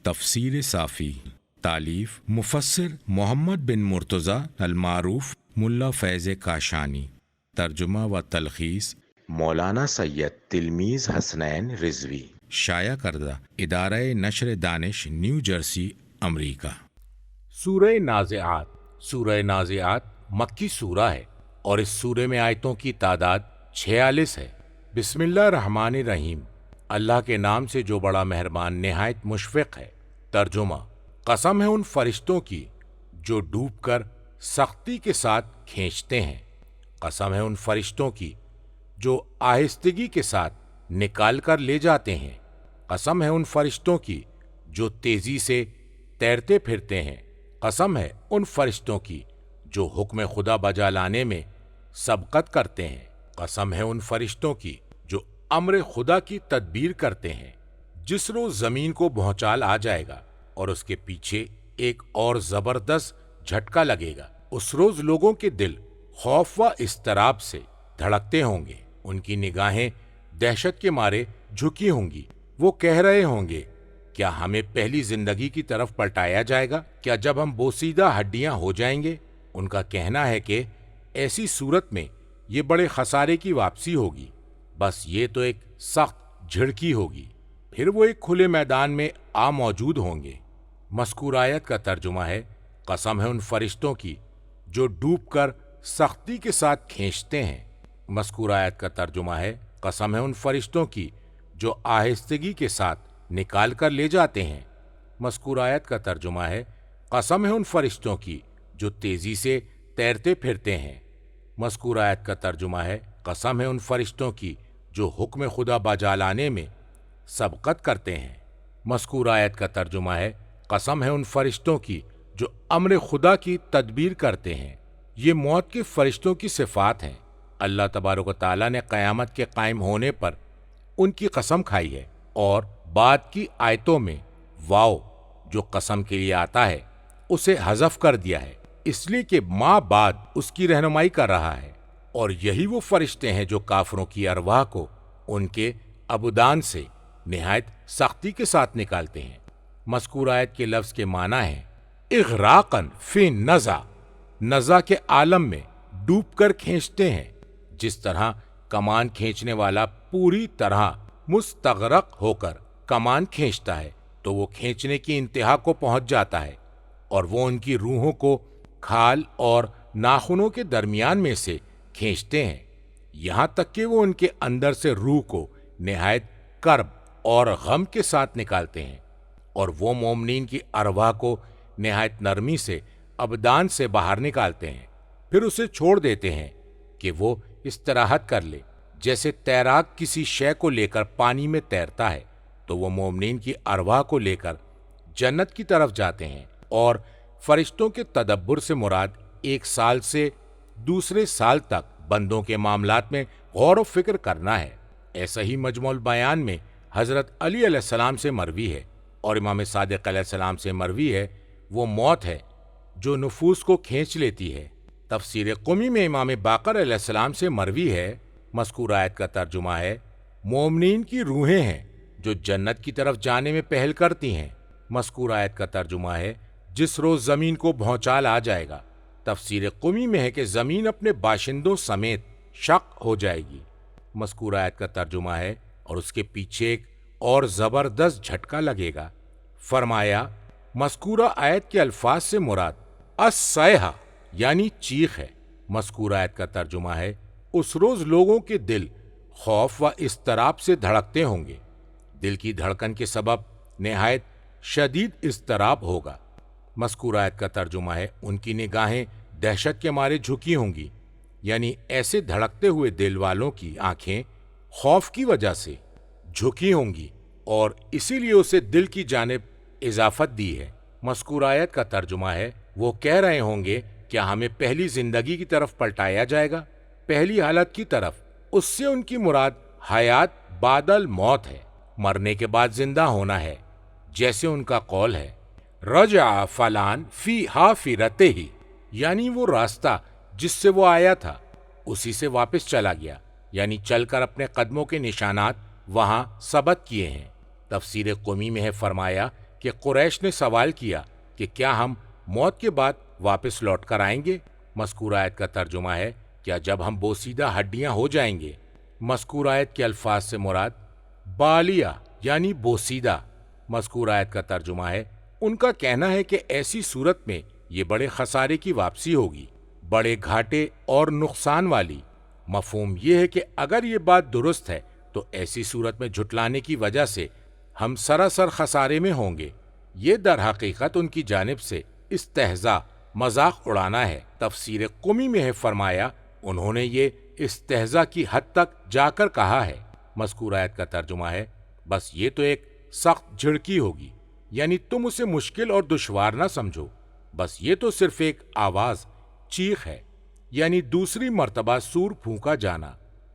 تفسیر صافی، تالیف مفسر محمد بن مرتضی المعروف ملا فیض کاشانی، ترجمہ و تلخیص مولانا سید تلمیذ حسنین رضوی، شائع کردہ ادارہ نشر دانش نیو جرسی امریکہ۔ سورہ نازعات۔ سورہ نازعات مکی سورہ ہے اور اس سورہ میں آیتوں کی تعداد 46 ہے۔ بسم اللہ الرحمن الرحیم۔ اللہ کے نام سے جو بڑا مہربان نہایت مشفق ہے۔ ترجمہ: قسم ہے ان فرشتوں کی جو ڈوب کر سختی کے ساتھ کھینچتے ہیں، قسم ہے ان فرشتوں کی جو آہستگی کے ساتھ نکال کر لے جاتے ہیں، قسم ہے ان فرشتوں کی جو تیزی سے تیرتے پھرتے ہیں، قسم ہے ان فرشتوں کی جو حکم خدا بجا لانے میں سبقت کرتے ہیں، قسم ہے ان فرشتوں کی جو امر خدا کی تدبیر کرتے ہیں۔ جس روز زمین کو بھونچال آ جائے گا اور اس کے پیچھے ایک اور زبردست جھٹکا لگے گا، اس روز لوگوں کے دل خوف و اضطراب سے دھڑکتے ہوں گے، ان کی نگاہیں دہشت کے مارے جھکی ہوں گی، وہ کہہ رہے ہوں گے کیا ہمیں پہلی زندگی کی طرف پلٹایا جائے گا؟ کیا جب ہم بوسیدہ ہڈیاں ہو جائیں گے؟ ان کا کہنا ہے کہ ایسی صورت میں یہ بڑے خسارے کی واپسی ہوگی، بس یہ تو ایک سخت جھڑکی ہوگی، پھر وہ ایک کھلے میدان میں آ موجود ہوں گے۔ مذکور آیت کا ترجمہ ہے: قسم ہے ان فرشتوں کی جو ڈوب کر سختی کے ساتھ کھینچتے ہیں۔ مذکور آیت کا ترجمہ ہے: قسم ہے ان فرشتوں کی جو آہستگی کے ساتھ نکال کر لے جاتے ہیں۔ مذکور آیت کا ترجمہ ہے: قسم ہے ان فرشتوں کی جو تیزی سے تیرتے پھرتے ہیں۔ مذکور آیت کا ترجمہ ہے: قسم ہے ان فرشتوں کی جو حکم خدا بجا لانے میں سبقت کرتے ہیں۔ مذکور آیت کا ترجمہ ہے: قسم ہے ان فرشتوں کی جو امر خدا کی تدبیر کرتے ہیں۔ یہ موت کے فرشتوں کی صفات ہیں۔ اللہ تبارک و تعالیٰ نے قیامت کے قائم ہونے پر ان کی قسم کھائی ہے، اور بعد کی آیتوں میں واو جو قسم کے لیے آتا ہے اسے حذف کر دیا ہے، اس لیے کہ ماں بعد اس کی رہنمائی کر رہا ہے، اور یہی وہ فرشتے ہیں جو کافروں کی ارواح کو ان کے ابدان سے نہایت سختی کے ساتھ نکالتے ہیں۔ مذکور آیت کے لفظ کے معنی ہیں اغراقاً فی نزع، نزع کے عالم میں ڈوب کر کھینچتے ہیں۔ جس طرح کمان کھینچنے والا پوری طرح مستغرق ہو کر کمان کھینچتا ہے تو وہ کھینچنے کی انتہا کو پہنچ جاتا ہے، اور وہ ان کی روحوں کو کھال اور ناخنوں کے درمیان میں سے کھینچتے ہیں، یہاں تک کہ وہ ان کے اندر سے روح کو نہایت کرب اور غم کے ساتھ نکالتے ہیں، اور وہ مومنین کی ارواح کو نہایت نرمی سے ابدان سے باہر نکالتے ہیں، پھر اسے چھوڑ دیتے ہیں کہ وہ استراحت کر لے، جیسے تیراک کسی شے کو لے کر پانی میں تیرتا ہے، تو وہ مومنین کی ارواح کو لے کر جنت کی طرف جاتے ہیں۔ اور فرشتوں کے تدبر سے مراد ایک سال سے دوسرے سال تک بندوں کے معاملات میں غور و فکر کرنا ہے۔ ایسا ہی مجموع البیان میں حضرت علی علیہ السلام سے مروی ہے، اور امام صادق علیہ السلام سے مروی ہے، وہ موت ہے جو نفوس کو کھینچ لیتی ہے۔ تفسیر قمی میں امام باقر علیہ السلام سے مروی ہے۔ مذکور آیت کا ترجمہ ہے: مومنین کی روحیں ہیں جو جنت کی طرف جانے میں پہل کرتی ہیں۔ مذکور آیت کا ترجمہ ہے: جس روز زمین کو بھونچال آ جائے گا۔ تفسیر قمی میں ہے کہ زمین اپنے باشندوں سمیت شق ہو جائے گی۔ مذکور آیت کا ترجمہ ہے: اور اس کے پیچھے ایک اور زبردست جھٹکا لگے گا۔ فرمایا مذکورہ آیت کے الفاظ سے مراد الصیحہ یعنی چیخ ہے۔ مذکور آیت کا ترجمہ ہے: اس روز لوگوں کے دل خوف و اضطراب سے دھڑکتے ہوں گے۔ دل کی دھڑکن کے سبب نہایت شدید اضطراب ہوگا۔ مذکور آیت کا ترجمہ ہے: ان کی نگاہیں دہشت کے مارے جھکی ہوں گی، یعنی ایسے دھڑکتے ہوئے دل والوں کی آنکھیں خوف کی وجہ سے جھکی ہوں گی، اور اسی لیے اسے دل کی جانب اضافت دی ہے۔ مذکور آیت کا ترجمہ ہے: وہ کہہ رہے ہوں گے کیا ہمیں پہلی زندگی کی طرف پلٹایا جائے گا؟ پہلی حالت کی طرف، اس سے ان کی مراد حیات بعد الموت ہے، مرنے کے بعد زندہ ہونا ہے، جیسے ان کا قول ہے رجع فلان فی حافرتہ، یعنی وہ راستہ جس سے وہ آیا تھا اسی سے واپس چلا گیا، یعنی چل کر اپنے قدموں کے نشانات وہاں ثبت کیے ہیں۔ تفسیر قمی میں ہے فرمایا کہ قریش نے سوال کیا کہ کیا ہم موت کے بعد واپس لوٹ کر آئیں گے؟ مذکور آیت کا ترجمہ ہے کیا جب ہم بوسیدہ ہڈیاں ہو جائیں گے؟ مذکور آیت کے الفاظ سے مراد بالیہ یعنی بوسیدہ۔ مذکور آیت کا ترجمہ ہے ان کا کہنا ہے کہ ایسی صورت میں یہ بڑے خسارے کی واپسی ہوگی، بڑے گھاٹے اور نقصان والی۔ مفہوم یہ ہے کہ اگر یہ بات درست ہے تو ایسی صورت میں جھٹلانے کی وجہ سے ہم سراسر خسارے میں ہوں گے۔ یہ در حقیقت ان کی جانب سے استہزاء، مذاق اڑانا ہے۔ تفسیر قمی میں ہے فرمایا انہوں نے یہ استہزاء کی حد تک جا کر کہا ہے۔ مذکور آیت کا ترجمہ ہے بس یہ تو ایک سخت جھڑکی ہوگی، یعنی تم اسے مشکل اور دشوار نہ سمجھو، بس یہ تو صرف ایک آواز، چیخ ہے، یعنی دوسری مرتبہ سور پھونکا جانا۔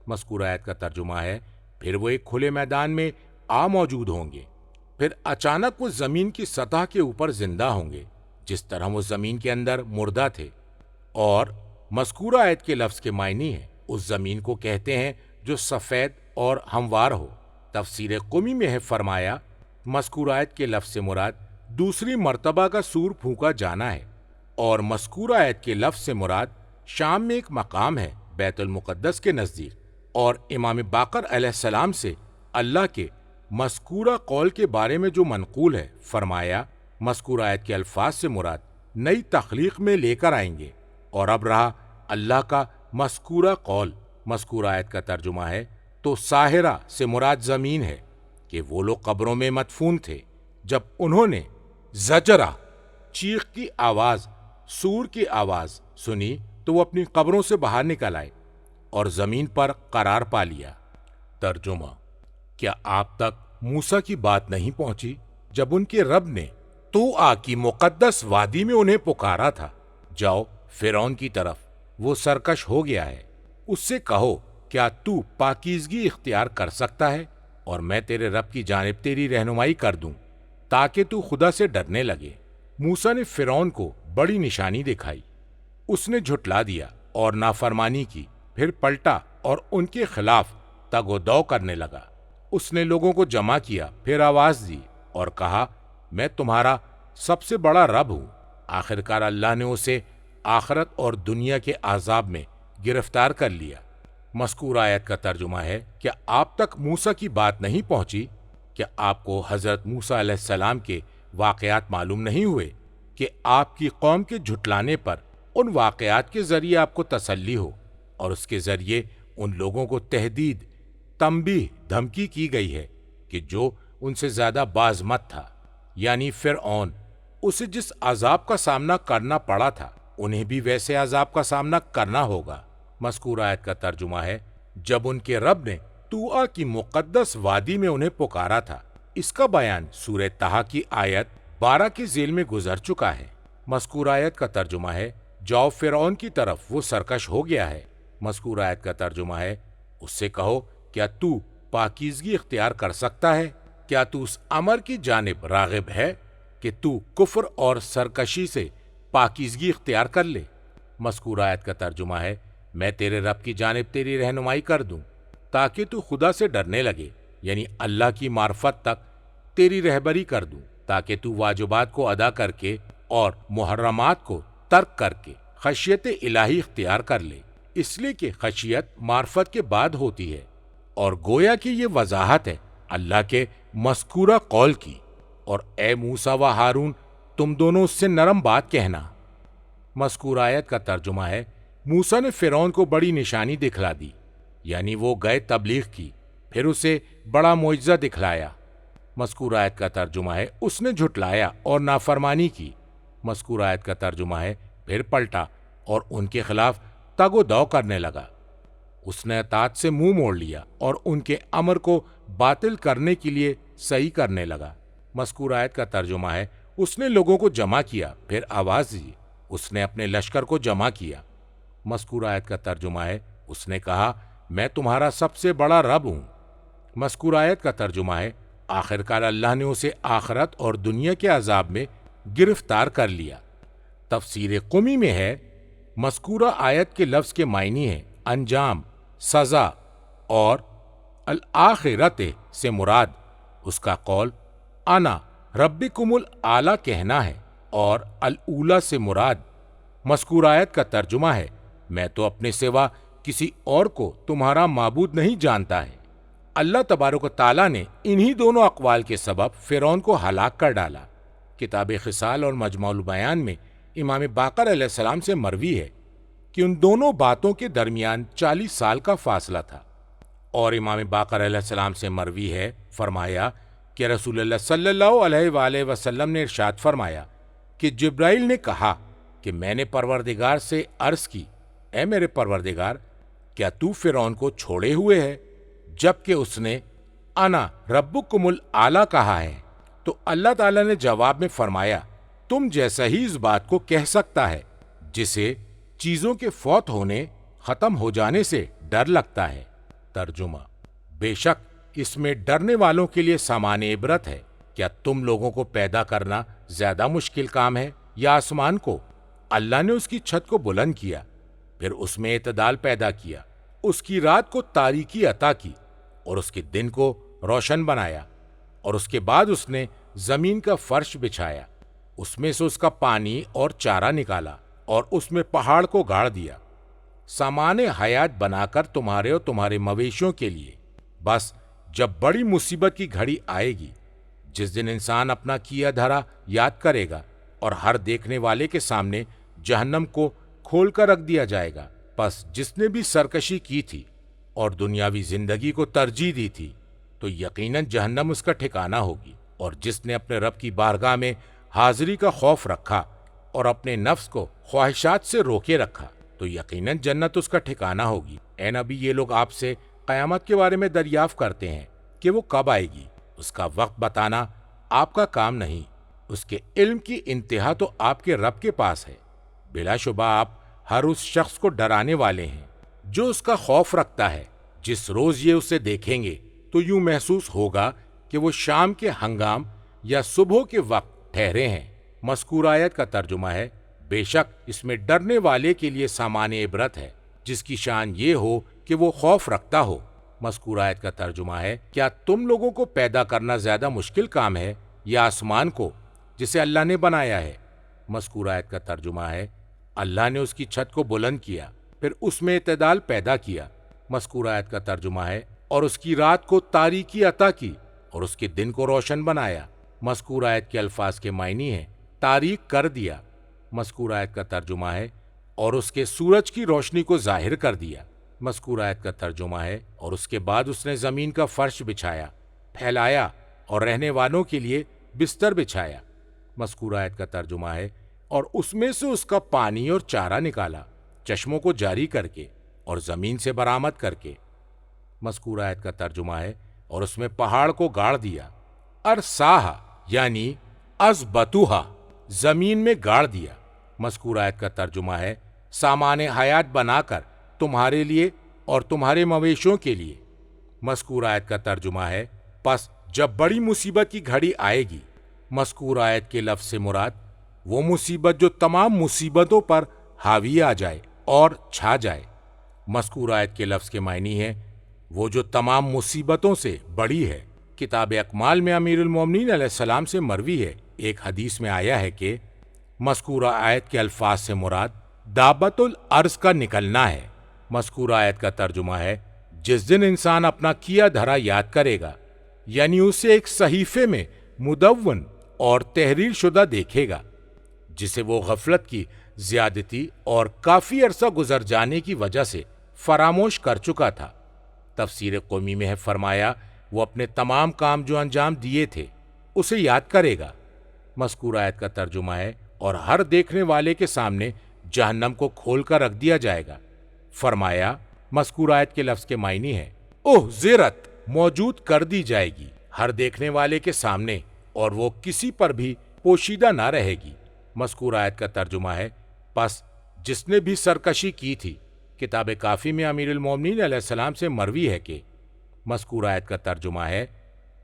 مذکور آیت کا ترجمہ ہے پھر وہ ایک کھلے میدان میں آ موجود ہوں گے، پھر اچانک وہ زمین کی سطح کے اوپر زندہ ہوں گے جس طرح وہ زمین کے اندر مردہ تھے۔ اور مذکورہ آیت کے لفظ کے معنی ہے اس زمین کو کہتے ہیں جو سفید اور ہموار ہو۔ تفسیر قمی میں ہے فرمایا مذکور آیت کے لفظ سے مراد دوسری مرتبہ کا سور پھونکا جانا ہے، اور مذکور آیت کے لفظ سے مراد شام میں ایک مقام ہے بیت المقدس کے نزدیک، اور امام باقر علیہ السلام سے اللہ کے مذکورہ قول کے بارے میں جو منقول ہے فرمایا مذکور آیت کے الفاظ سے مراد نئی تخلیق میں لے کر آئیں گے۔ اور اب رہا اللہ کا مذکورہ قول، مذکور آیت کا ترجمہ ہے تو ساحرہ سے مراد زمین ہے کہ وہ لوگ قبروں میں مدفون تھے، جب انہوں نے زجرہ، چیخ کی آواز، سور کی آواز سنی تو وہ اپنی قبروں سے باہر نکل آئے اور زمین پر قرار پا لیا۔ ترجمہ: کیا آپ تک موسیٰ کی بات نہیں پہنچی جب ان کے رب نے طوآ کی مقدس وادی میں انہیں پکارا تھا؟ جاؤ فرعون کی طرف، وہ سرکش ہو گیا ہے، اس سے کہو کیا تو پاکیزگی اختیار کر سکتا ہے اور میں تیرے رب کی جانب تیری رہنمائی کر دوں تاکہ تو خدا سے ڈرنے لگے۔ موسیٰ نے فرعون کو بڑی نشانی دکھائی، اس نے جھٹلا دیا اور نافرمانی کی، پھر پلٹا اور ان کے خلاف تگ و دو کرنے لگا۔ اس نے لوگوں کو جمع کیا، پھر آواز دی اور کہا میں تمہارا سب سے بڑا رب ہوں۔ آخرکار اللہ نے اسے آخرت اور دنیا کے عذاب میں گرفتار کر لیا۔ مذکور آیت کا ترجمہ ہے کیا آپ تک موسیٰ کی بات نہیں پہنچی؟ کیا آپ کو حضرت موسیٰ علیہ السلام کے واقعات معلوم نہیں ہوئے کہ آپ کی قوم کے جھٹلانے پر ان واقعات کے ذریعے آپ کو تسلی ہو، اور اس کے ذریعے ان لوگوں کو تہدید، تنبیہ، دھمکی کی گئی ہے کہ جو ان سے زیادہ باز مت تھا، یعنی فرعون، اسے جس عذاب کا سامنا کرنا پڑا تھا انہیں بھی ویسے عذاب کا سامنا کرنا ہوگا۔ مذکور آیت کا ترجمہ ہے جب ان کے رب نے طوآ کی مقدس وادی میں انہیں پکارا تھا۔ اس کا بیان سورہ طٰہٰ کی آیت 12 کے ذیل میں گزر چکا ہے۔ مذکور آیت کا ترجمہ ہے جاؤ فرعون کی طرف، وہ سرکش ہو گیا ہے۔ مذکور آیت کا ترجمہ ہے اس سے کہو کیا تو پاکیزگی اختیار کر سکتا ہے؟ کیا تو اس امر کی جانب راغب ہے کہ تو کفر اور سرکشی سے پاکیزگی اختیار کر لے؟ مذکور آیت کا ترجمہ ہے میں تیرے رب کی جانب تیری رہنمائی کر دوں تاکہ تو خدا سے ڈرنے لگے، یعنی اللہ کی معرفت تک تیری رہبری کر دوں تاکہ تو واجبات کو ادا کر کے اور محرمات کو ترک کر کے خشیت الہی اختیار کر لے، اس لیے کہ خشیت معرفت کے بعد ہوتی ہے۔ اور گویا کہ یہ وضاحت ہے اللہ کے مذکورہ قول کی، اور اے موسیٰ و ہارون تم دونوں اس سے نرم بات کہنا۔ مذکور آیت کا ترجمہ ہے موسیٰ نے فرعون کو بڑی نشانی دکھلا دی، یعنی وہ گئے تبلیغ کی، پھر اسے بڑا معجزہ دکھلایا۔ مذکور آیت کا ترجمہ ہے اس نے جھٹلایا اور نافرمانی کی۔ مذکور آیت کا ترجمہ ہے پھر پلٹا اور ان کے خلاف تگ و دو کرنے لگا۔ اس نے اطاعت سے منہ موڑ لیا اور ان کے امر کو باطل کرنے کے لیے صحیح کرنے لگا۔ مذکور آیت کا ترجمہ ہے اس نے لوگوں کو جمع کیا، پھر آواز دی، اس نے اپنے لشکر کو جمع کیا۔ مذکور آیت کا ترجمہ ہے اس نے کہا میں تمہارا سب سے بڑا رب ہوں۔ مذکور آیت کا ترجمہ ہے آخرکار اللہ نے اسے آخرت اور دنیا کے عذاب میں گرفتار کر لیا۔ تفسیر قمی میں ہے مذکورہ آیت کے لفظ کے معنی ہے انجام، سزا، اور الآخرت سے مراد اس کا قول انا ربکم الاعلیٰ کہنا ہے اور الاولیٰ سے مراد مذکور آیت کا ترجمہ ہے میں تو اپنے سوا کسی اور کو تمہارا معبود نہیں جانتا ہے۔ اللہ تبارک و تعالیٰ نے انہی دونوں اقوال کے سبب فرعون کو ہلاک کر ڈالا۔ کتاب خصال اور مجموع البیان میں امام باقر علیہ السلام سے مروی ہے کہ ان دونوں باتوں کے درمیان 40 سال کا فاصلہ تھا، اور امام باقر علیہ السلام سے مروی ہے فرمایا کہ رسول اللہ صلی اللہ علیہ وآلہ وسلم نے ارشاد فرمایا کہ جبرائیل نے کہا کہ میں نے پروردگار سے عرض کی، اے میرے پروردگار، کیا تو فرعون کو چھوڑے ہوئے ہے؟ جبکہ اس نے انا ربکم الاعلیٰ کہا ہے، تو اللہ تعالیٰ نے جواب میں فرمایا تم جیسا ہی اس بات کو کہہ سکتا ہے جسے چیزوں کے فوت ہونے، ختم ہو جانے سے ڈر لگتا ہے۔ ترجمہ: بے شک اس میں ڈرنے والوں کے لیے سامان عبرت ہے۔ کیا تم لوگوں کو پیدا کرنا زیادہ مشکل کام ہے یا آسمان کو؟ اللہ نے اس کی چھت کو بلند کیا، پھر اس میں اعتدال پیدا کیا، اس کی رات کو تاریکی عطا کی اور اس کے دن کو روشن بنایا، اور اس کے بعد اس نے زمین کا فرش بچھایا، اس میں سے اس کا پانی اور چارہ نکالا، اور اس میں پہاڑ کو گاڑ دیا، سامان حیات بنا کر تمہارے اور تمہارے مویشیوں کے لیے۔ بس جب بڑی مصیبت کی گھڑی آئے گی، جس دن انسان اپنا کیا دھرا یاد کرے گا اور ہر دیکھنے والے کے سامنے جہنم کو کھول کر رکھ دیا جائے گا، پس جس نے بھی سرکشی کی تھی اور دنیاوی زندگی کو ترجیح دی تھی تو یقیناً جہنم اس کا ٹھکانہ ہوگی، اور جس نے اپنے رب کی بارگاہ میں حاضری کا خوف رکھا اور اپنے نفس کو خواہشات سے روکے رکھا تو یقیناً جنت اس کا ٹھکانہ ہوگی۔ اے نبی، یہ لوگ آپ سے قیامت کے بارے میں دریافت کرتے ہیں کہ وہ کب آئے گی، اس کا وقت بتانا آپ کا کام نہیں، اس کے علم کی انتہا تو آپ کے رب کے پاس ہے۔ بلا شبہ آپ ہر اس شخص کو ڈرانے والے ہیں جو اس کا خوف رکھتا ہے۔ جس روز یہ اسے دیکھیں گے تو یوں محسوس ہوگا کہ وہ شام کے ہنگام یا صبح کے وقت ٹھہرے ہیں۔ مذکور آیت کا ترجمہ ہے بے شک اس میں ڈرنے والے کے لیے سامان عبرت ہے جس کی شان یہ ہو کہ وہ خوف رکھتا ہو۔ مذکور آیت کا ترجمہ ہے کیا تم لوگوں کو پیدا کرنا زیادہ مشکل کام ہے یا آسمان کو جسے اللہ نے بنایا ہے؟ مذکور آیت کا ترجمہ ہے اللہ نے اس کی چھت کو بلند کیا، پھر اس میں اعتدال پیدا کیا۔ مذکور آیت کا ترجمہ ہے اور اس کی رات کو تاریکی عطا کی اور اس کے دن کو روشن بنایا۔ مذکور آیت کے الفاظ کے معنی ہیں تاریک کر دیا۔ مذکور آیت کا ترجمہ ہے اور اس کے سورج کی روشنی کو ظاہر کر دیا۔ مذکور آیت کا ترجمہ ہے اور اس کے بعد اس نے زمین کا فرش بچھایا، پھیلایا اور رہنے والوں کے لیے بستر بچھایا۔ مذکور آیت کا ترجمہ ہے اور اس میں سے اس کا پانی اور چارہ نکالا، چشموں کو جاری کر کے اور زمین سے برآمد کر کے۔ مذکور آیت کا ترجمہ ہے اور اس میں پہاڑ کو گاڑ دیا، ارساہا یعنی ازبتوہا زمین میں گاڑ دیا۔ مذکور آیت کا ترجمہ ہے سامان حیات بنا کر تمہارے لیے اور تمہارے مویشیوں کے لیے۔ مذکور آیت کا ترجمہ ہے پس جب بڑی مصیبت کی گھڑی آئے گی۔ مذکور آیت کے لفظ سے مراد وہ مصیبت جو تمام مصیبتوں پر حاوی آ جائے اور چھا جائے۔ مذکور آیت کے لفظ کے معنی ہے وہ جو تمام مصیبتوں سے بڑی ہے۔ کتاب اکمال میں امیر المومنین علیہ السلام سے مروی ہے، ایک حدیث میں آیا ہے کہ مذکورہ آیت کے الفاظ سے مراد دابت الارض کا نکلنا ہے۔ مذکورہ آیت کا ترجمہ ہے جس دن انسان اپنا کیا دھرا یاد کرے گا، یعنی اسے ایک صحیفے میں مدون اور تحریر شدہ دیکھے گا جسے وہ غفلت کی زیادتی اور کافی عرصہ گزر جانے کی وجہ سے فراموش کر چکا تھا۔ تفسیر قومی میں ہے فرمایا وہ اپنے تمام کام جو انجام دیے تھے اسے یاد کرے گا۔ مذکور آیت کا ترجمہ ہے اور ہر دیکھنے والے کے سامنے جہنم کو کھول کر رکھ دیا جائے گا۔ فرمایا مذکور آیت کے لفظ کے معنی ہے زیرت موجود کر دی جائے گی ہر دیکھنے والے کے سامنے، اور وہ کسی پر بھی پوشیدہ نہ رہے گی۔ مذکور آیت کا ترجمہ ہے پس جس نے بھی سرکشی کی تھی۔ کتاب کافی میں امیر المومنین علیہ السلام سے مروی ہے کہ مذکور آیت کا ترجمہ ہے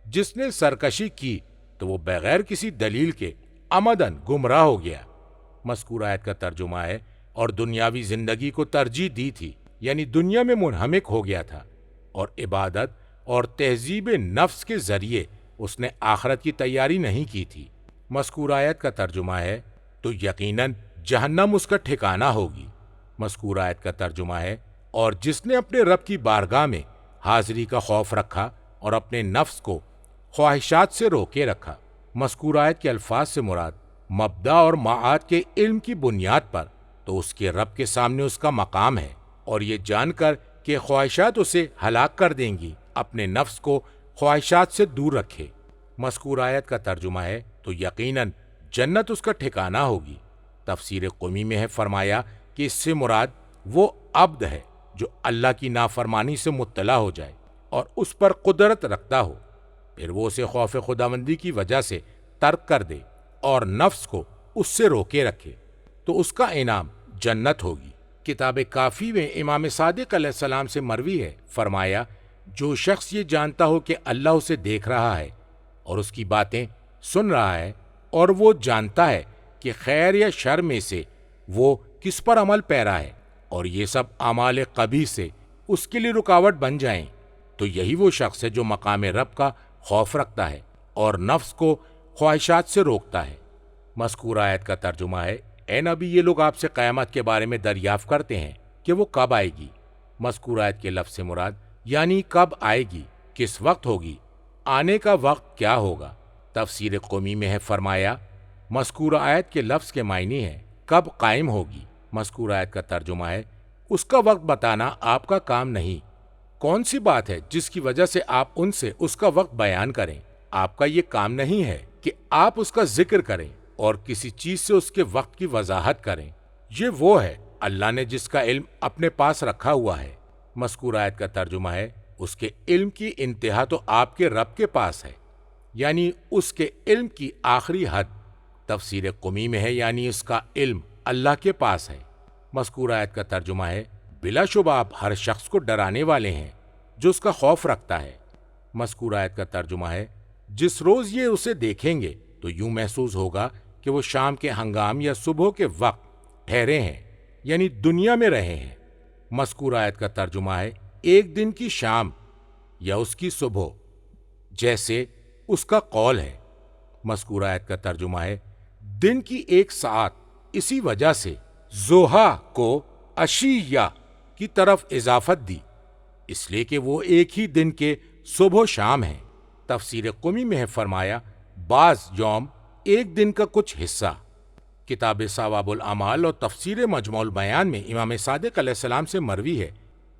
جس نے سرکشی کی تو وہ بغیر کسی دلیل کے عمدن گمراہ ہو گیا۔ مذکور آیت کا ترجمہ ہے اور دنیاوی زندگی کو ترجیح دی تھی، یعنی دنیا میں منہمک ہو گیا تھا اور عبادت اور تہذیب نفس کے ذریعے اس نے آخرت کی تیاری نہیں کی تھی۔ مذکور آیت کا ترجمہ ہے تو یقیناً جہنم اس کا ٹھکانہ ہوگی۔ مذکور آیت کا ترجمہ ہے اور جس نے اپنے رب کی بارگاہ میں حاضری کا خوف رکھا اور اپنے نفس کو خواہشات سے روکے رکھا۔ مذکور آیت کے الفاظ سے مراد مبدا اور معاد کے علم کی بنیاد پر تو اس کے رب کے سامنے اس کا مقام ہے، اور یہ جان کر کہ خواہشات اسے ہلاک کر دیں گی اپنے نفس کو خواہشات سے دور رکھے۔ مذکور آیت کا ترجمہ ہے تو یقیناً جنت اس کا ٹھکانہ ہوگی۔ تفسیر قمی میں ہے فرمایا کہ اس سے مراد وہ عبد ہے جو اللہ کی نافرمانی سے مطلع ہو جائے اور اس پر قدرت رکھتا ہو، پھر وہ اسے خوف خداوندی کی وجہ سے ترک کر دے اور نفس کو اس سے روکے رکھے تو اس کا انعام جنت ہوگی۔ کتاب کافی میں امام صادق علیہ السلام سے مروی ہے فرمایا جو شخص یہ جانتا ہو کہ اللہ اسے دیکھ رہا ہے اور اس کی باتیں سن رہا ہے، اور وہ جانتا ہے کہ خیر یا شر میں سے وہ کس پر عمل پیرا ہے، اور یہ سب اعمال قبیح سے اس کے لیے رکاوٹ بن جائیں، تو یہی وہ شخص ہے جو مقام رب کا خوف رکھتا ہے اور نفس کو خواہشات سے روکتا ہے۔ مذکور آیت کا ترجمہ ہے اے نبی، یہ لوگ آپ سے قیامت کے بارے میں دریافت کرتے ہیں کہ وہ کب آئے گی۔ مذکور آیت کے لفظ سے مراد یعنی کب آئے گی، کس وقت ہوگی، آنے کا وقت کیا ہوگا۔ تفسیر قمی میں ہے فرمایا مذکور آیت کے لفظ کے معنی ہے کب قائم ہوگی۔ مذکور آیت کا ترجمہ ہے اس کا وقت بتانا آپ کا کام نہیں۔ کون سی بات ہے جس کی وجہ سے آپ ان سے اس کا وقت بیان کریں؟ آپ کا یہ کام نہیں ہے کہ آپ اس کا ذکر کریں اور کسی چیز سے اس کے وقت کی وضاحت کریں۔ یہ وہ ہے اللہ نے جس کا علم اپنے پاس رکھا ہوا ہے۔ مذکور آیت کا ترجمہ ہے اس کے علم کی انتہا تو آپ کے رب کے پاس ہے، یعنی اس کے علم کی آخری حد۔ تفسیر قمی میں ہے یعنی اس کا علم اللہ کے پاس ہے۔ مذکور آیت کا ترجمہ ہے بلا شبہ آپ ہر شخص کو ڈرانے والے ہیں جو اس کا خوف رکھتا ہے۔ مذکور آیت کا ترجمہ ہے جس روز یہ اسے دیکھیں گے تو یوں محسوس ہوگا کہ وہ شام کے ہنگام یا صبح کے وقت ٹھہرے ہیں، یعنی دنیا میں رہے ہیں۔ مذکور آیت کا ترجمہ ہے ایک دن کی شام یا اس کی صبح، جیسے اس کا قول ہے۔ مذکور آیت کا ترجمہ ہے دن کی ایک ساعت، اسی وجہ سے ضحیٰ کو عشیہ کی طرف اضافت دی، اس لیے کہ وہ ایک ہی دن کے صبح و شام ہیں۔ تفسیر قمی میں ہے فرمایا بعض یوم ایک دن کا کچھ حصہ۔ کتاب ثواب الاعمال اور تفسیر مجموع البیان میں امام صادق علیہ السلام سے مروی ہے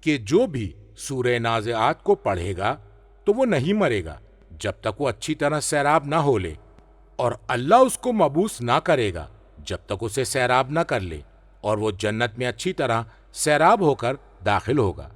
کہ جو بھی سورہ نازعات کو پڑھے گا تو وہ نہیں مرے گا جب تک وہ اچھی طرح سیراب نہ ہو لے، اور اللہ اس کو مبوس نہ کرے گا جب تک اسے سیراب نہ کر لے، اور وہ جنت میں اچھی طرح سیراب ہو کر داخل ہوگا۔